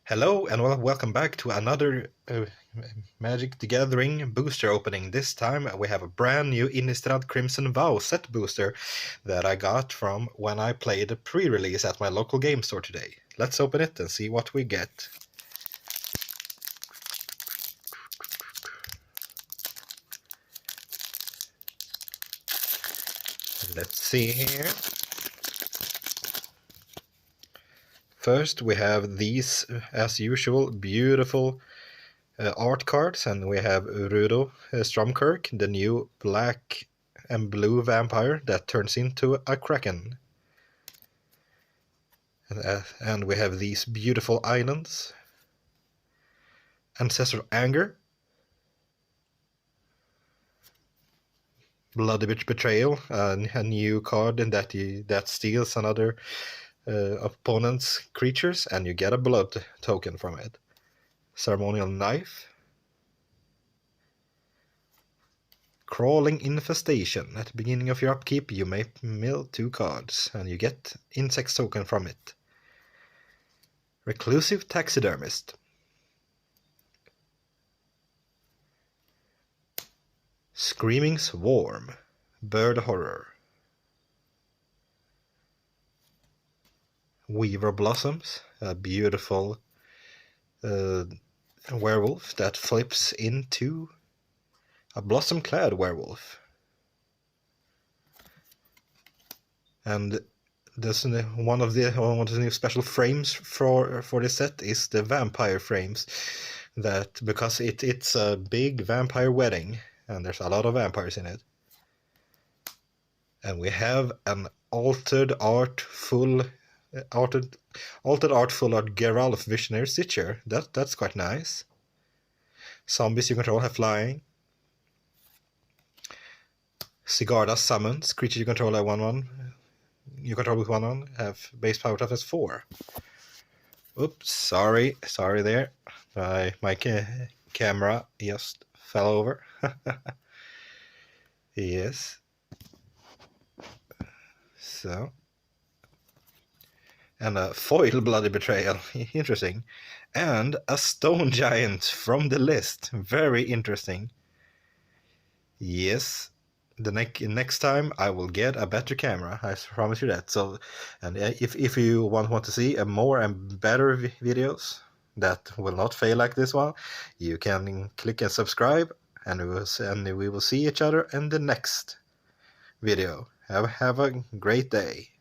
Hello and welcome back to another Magic the Gathering booster opening. This time we have a brand new Innistrad Crimson Vow set booster that I got from when I played a pre-release at my local game store today. Let's open it and see what we get. Let's see here. First we have these, as usual, beautiful art cards, and we have Rudo Stromkirk, the new black and blue vampire that turns into a kraken. And we have these beautiful islands. Ancestral Anger, Bloody Betrayal, a new card that steals another opponent's creatures, and you get a blood token from it. Ceremonial Knife, Crawling Infestation. At the beginning of your upkeep, you may mill 2 cards, and you get Insect token from it. Reclusive Taxidermist, Screaming Swarm, Bird Horror, Weaver Blossoms, a beautiful werewolf that flips into a blossom-clad werewolf. And this one of the new special frames for this set is the vampire frames. That because it's a big vampire wedding and there's a lot of vampires in it. And we have an altered art full art Geralf Visionary Stitcher. That's quite nice. Zombies you control have flying. Sigarda Summons, creature you control have 1/1. You control with 1/1 have base power toughness 4. Oops, sorry there. My camera just fell over. Yes. So. And a foil Bloody Betrayal. Interesting. And a Stone Giant from the list. Very interesting. Yes. The next time I will get a better camera. I promise you that. So, and if you want to see a more and better videos that will not fail like this one, you can click and subscribe, and we will see each other in the next video. Have a great day.